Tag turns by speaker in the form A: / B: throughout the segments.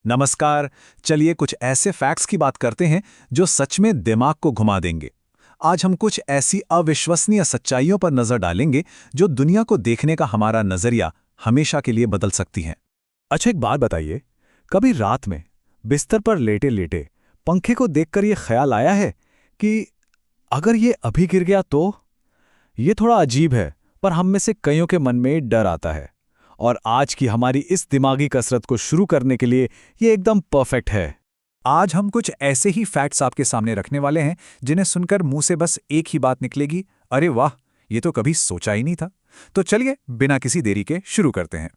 A: नमस्कार। चलिए कुछ ऐसे फैक्ट्स की बात करते हैं जो सच में दिमाग को घुमा देंगे। आज हम कुछ ऐसी अविश्वसनीय सच्चाइयों पर नजर डालेंगे जो दुनिया को देखने का हमारा नजरिया हमेशा के लिए बदल सकती हैं।
B: अच्छा, एक बात बताइए, कभी रात में बिस्तर पर लेटे लेटे पंखे को देखकर ये ख्याल आया है कि अगर ये अभी गिर गया तो? ये थोड़ा अजीब है, पर हम में से कईयों के मन में डर आता है। और आज की हमारी इस दिमागी कसरत को शुरू करने के लिए ये एकदम परफेक्ट है।
A: आज हम कुछ ऐसे ही फैक्ट्स आपके सामने रखने वाले हैं जिन्हें सुनकर मुंह से बस एक ही बात निकलेगी, अरे वाह, ये तो कभी सोचा ही नहीं था। तो चलिए बिना किसी देरी के शुरू करते हैं।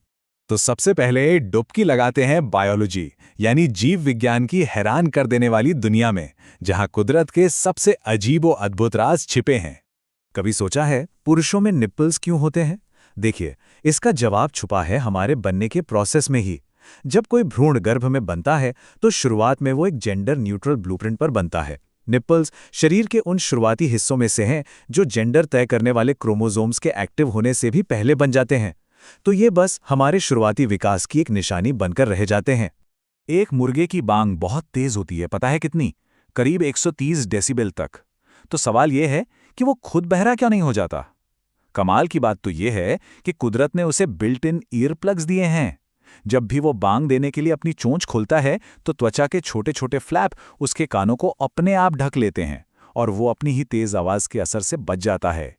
A: तो सबसे पहले डुबकी लगाते हैं बायोलॉजी यानी जीव विज्ञान की हैरान कर देने वाली दुनिया में, जहां कुदरत के सबसे अजीब व अद्भुत राज छिपे हैं। कभी सोचा है पुरुषों में निप्पल्स क्यों होते हैं? देखिए, इसका जवाब छुपा है हमारे बनने के प्रोसेस में ही। जब कोई भ्रूण गर्भ में बनता है तो शुरुआत में वो एक जेंडर न्यूट्रल ब्लूप्रिंट पर बनता है। निप्पल्स शरीर के उन शुरुआती हिस्सों में से हैं जो जेंडर तय करने वाले क्रोमोसोम्स के एक्टिव होने से भी पहले बन जाते हैं। तो ये बस हमारे शुरुआती विकास की एक निशानी बनकर रह जाते हैं। एक मुर्गे की बांग बहुत तेज होती है, पता है कितनी? करीब 130 डेसिबल तक। तो सवाल यह है कि वो खुद बहरा क्यों नहीं हो जाता? कमाल की बात तो यह है कि कुदरत ने उसे बिल्ट इन ईयर प्लग्स दिए हैं। जब भी वो बांग देने के लिए अपनी चोंच खोलता है तो त्वचा के छोटे छोटे फ्लैप उसके कानों को अपने आप ढक लेते हैं और वो अपनी ही तेज आवाज के असर से बच जाता है।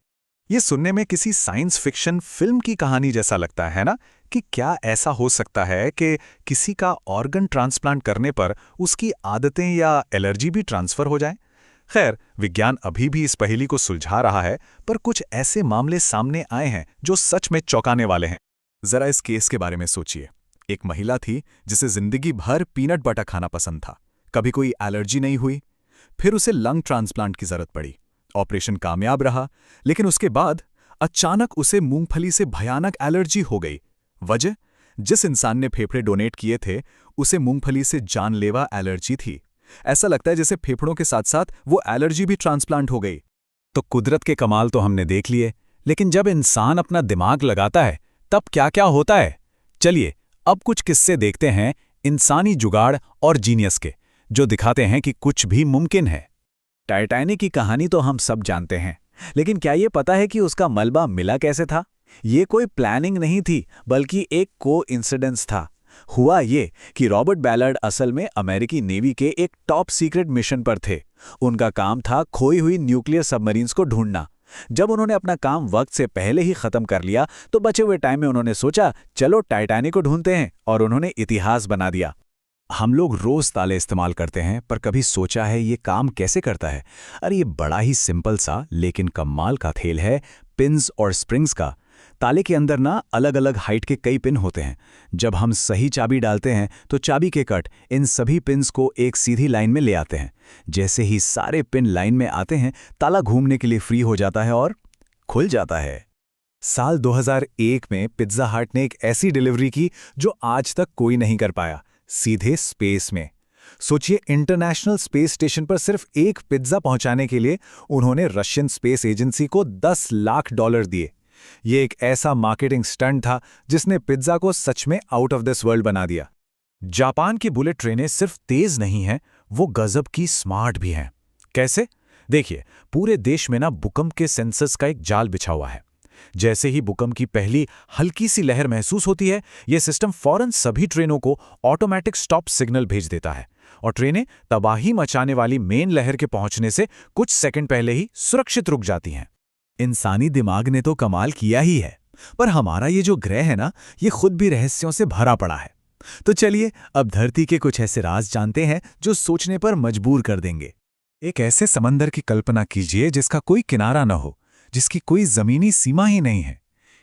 A: ये सुनने में किसी साइंस फिक्शन फिल्म की कहानी जैसा लगता है ना, कि क्या ऐसा हो सकता है कि किसी का ऑर्गन ट्रांसप्लांट करने पर उसकी आदतें या एलर्जी भी ट्रांसफर हो जाए। खैर, विज्ञान अभी भी इस पहेली को सुलझा रहा है, पर कुछ ऐसे मामले सामने आए हैं जो सच में चौंकाने वाले हैं। जरा इस केस के बारे में सोचिए। एक महिला थी जिसे जिंदगी भर पीनट बटर खाना पसंद था। कभी कोई एलर्जी नहीं हुई। फिर उसे लंग ट्रांसप्लांट की जरूरत पड़ी। ऑपरेशन कामयाब रहा, लेकिन उसके बाद अचानक उसे मूंगफली से भयानक एलर्जी हो गई। वजह? जिस इंसान ने फेफड़े डोनेट किए थे उसे मूंगफली से जानलेवा एलर्जी थी। ऐसा लगता है जैसे फेफड़ों के साथ साथ वो एलर्जी भी ट्रांसप्लांट हो गई। तो कुदरत के कमाल तो हमने देख लिए, लेकिन जब इंसान अपना दिमाग लगाता है तब क्या क्या होता है? चलिए अब कुछ किस्से देखते हैं इंसानी जुगाड़ और जीनियस के, जो दिखाते हैं कि कुछ भी मुमकिन है। टाइटैनिक की कहानी तो हम सब जानते हैं, लेकिन क्या ये पता है कि उसका मलबा मिला कैसे था? ये कोई प्लानिंग नहीं थी, बल्कि एक कोइंसिडेंस था। हुआ ये कि रॉबर्ट बैलर्ड असल में अमेरिकी नेवी के एक टॉप सीक्रेट मिशन पर थे। उनका काम था खोई हुई न्यूक्लियर सबमरीन्स को ढूंढना। जब उन्होंने अपना काम वक्त से पहले ही खत्म कर लिया तो बचे हुए टाइम में उन्होंने सोचा, चलो टाइटैनिक को ढूंढते हैं, और उन्होंने इतिहास बना दिया। हम लोग रोज ताले इस्तेमाल करते हैं, पर कभी सोचा है ये काम कैसे करता है? अरे ये बड़ा ही सिंपल सा लेकिन कमाल का खेल है पिन्स और स्प्रिंग्स का। ताले के अंदर ना अलग अलग हाइट के कई पिन होते हैं। जब हम सही चाबी डालते हैं तो चाबी के कट इन सभी पिन्स को एक सीधी लाइन में ले आते हैं। जैसे ही सारे पिन लाइन में आते हैं, ताला घूमने के लिए फ्री हो जाता है और खुल जाता है। साल 2001 में पिज्जा हट ने एक ऐसी डिलीवरी की जो आज तक कोई नहीं कर पाया, सीधे स्पेस में। सोचिए, इंटरनेशनल स्पेस स्टेशन पर सिर्फ एक पिज्जा पहुंचाने के लिए उन्होंने रशियन स्पेस एजेंसी को $10 लाख दिए। ये एक ऐसा मार्केटिंग स्टंट था जिसने पिज्जा को सच में आउट ऑफ दिस वर्ल्ड बना दिया। जापान की बुलेट ट्रेनें सिर्फ तेज नहीं हैं, वो गजब की स्मार्ट भी हैं। कैसे? देखिए, पूरे देश में ना भूकंप के सेंसर्स का एक जाल बिछा हुआ है। जैसे ही भूकंप की पहली हल्की सी लहर महसूस होती है, यह सिस्टम फौरन सभी ट्रेनों को ऑटोमेटिक स्टॉप सिग्नल भेज देता है और ट्रेनें तबाही मचाने वाली मेन लहर के पहुंचने से कुछ सेकंड पहले ही सुरक्षित रुक जाती हैं। इंसानी दिमाग ने तो कमाल किया ही है, पर हमारा ये जो ग्रह है ना, ये खुद भी रहस्यों से भरा पड़ा है। तो चलिए अब धरती के कुछ ऐसे राज जानते हैं जो सोचने पर मजबूर कर देंगे। एक ऐसे समंदर की कल्पना कीजिए जिसका कोई किनारा न हो, जिसकी कोई जमीनी सीमा ही नहीं है।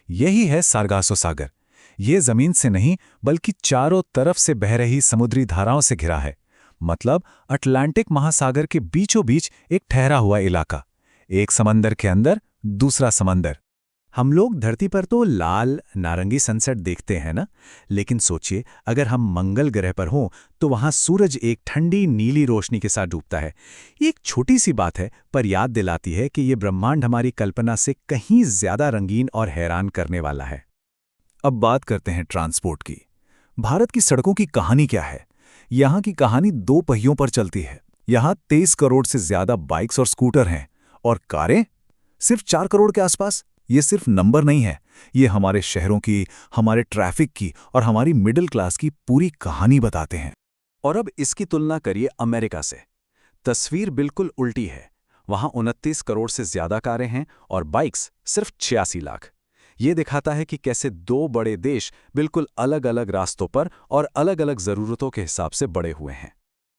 A: यही है सारगासो सागर। ये जमीन से नहीं बल्कि चारों तरफ से बह रही समुद्री धाराओं से घिरा है। मतलब अटलांटिक महासागर के बीचों बीच एक ठहरा हुआ इलाका। एक समंदर के अंदर दूसरा समंदर। हम लोग धरती पर तो लाल नारंगी सनसेट देखते हैं ना, लेकिन सोचिए अगर हम मंगल ग्रह पर हों तो वहां सूरज एक ठंडी नीली रोशनी के साथ डूबता है। ये एक छोटी सी बात है, पर याद दिलाती है कि ये ब्रह्मांड हमारी कल्पना से कहीं ज्यादा रंगीन और हैरान करने वाला है। अब बात करते हैं ट्रांसपोर्ट की। भारत की सड़कों की कहानी क्या है? यहाँ की कहानी 2 पहियों पर चलती है। यहाँ 23 करोड़ से ज्यादा बाइक्स और स्कूटर हैं, और कारें सिर्फ 4 करोड़ के आसपास। ये सिर्फ नंबर नहीं है, ये हमारे शहरों की, हमारे ट्रैफिक की और हमारी मिडिल क्लास की पूरी कहानी बताते हैं।
C: और अब इसकी तुलना करिए अमेरिका से। तस्वीर बिल्कुल उल्टी है। वहां 29 करोड़ से ज्यादा कारें हैं और बाइक्स सिर्फ 86 लाख। ये दिखाता है कि कैसे 2 बड़े देश बिल्कुल अलग अलग रास्तों पर और अलग अलग जरूरतों के हिसाब से बड़े हुए हैं।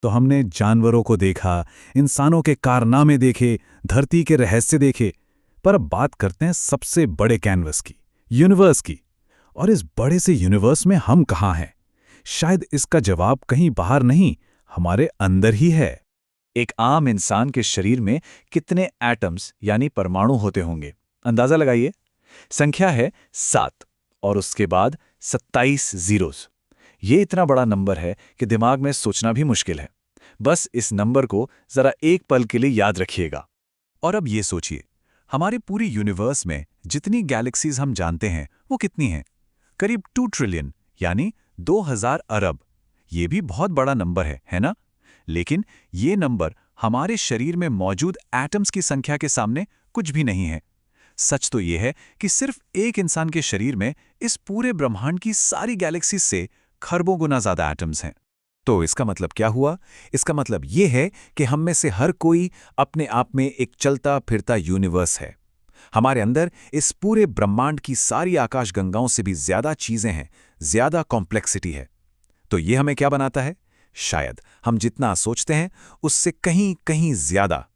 A: तो हमने जानवरों को देखा, इंसानों के कारनामे देखे, धरती के रहस्य देखे, पर अब बात करते हैं सबसे बड़े कैनवस की, यूनिवर्स की। और इस बड़े से यूनिवर्स में हम कहाँ हैं? शायद इसका जवाब कहीं बाहर नहीं, हमारे अंदर ही है। एक आम इंसान के शरीर में कितने एटम्स यानी परमाणु होते होंगे? अंदाजा लगाइए। संख्या है 7 और उसके बाद 27 जीरोस। ये इतना बड़ा नंबर है कि दिमाग में सोचना भी मुश्किल है। बस इस नंबर को जरा एक पल के लिए याद रखिएगा। और अब ये सोचिए, हमारे पूरी यूनिवर्स में जितनी गैलेक्सीज हम जानते हैं वो कितनी हैं? करीब 2 ट्रिलियन यानी 2000 अरब। ये भी बहुत बड़ा नंबर है ना? लेकिन ये नंबर हमारे शरीर में मौजूद एटम्स की संख्या के सामने कुछ भी नहीं है। सच तो ये है कि सिर्फ एक इंसान के शरीर में इस पूरे ब्रह्मांड की सारी गैलेक्सीज से खरबों गुना ज्यादा एटम्स हैं। तो इसका मतलब क्या हुआ? इसका मतलब ये है कि हम में से हर कोई अपने आप में एक चलता फिरता यूनिवर्स है। हमारे अंदर इस पूरे ब्रह्मांड की सारी आकाशगंगाओं से भी ज्यादा चीजें हैं, ज्यादा कॉम्प्लेक्सिटी है। तो ये हमें क्या बनाता है? शायद हम जितना सोचते हैं उससे कहीं कहीं ज्यादा।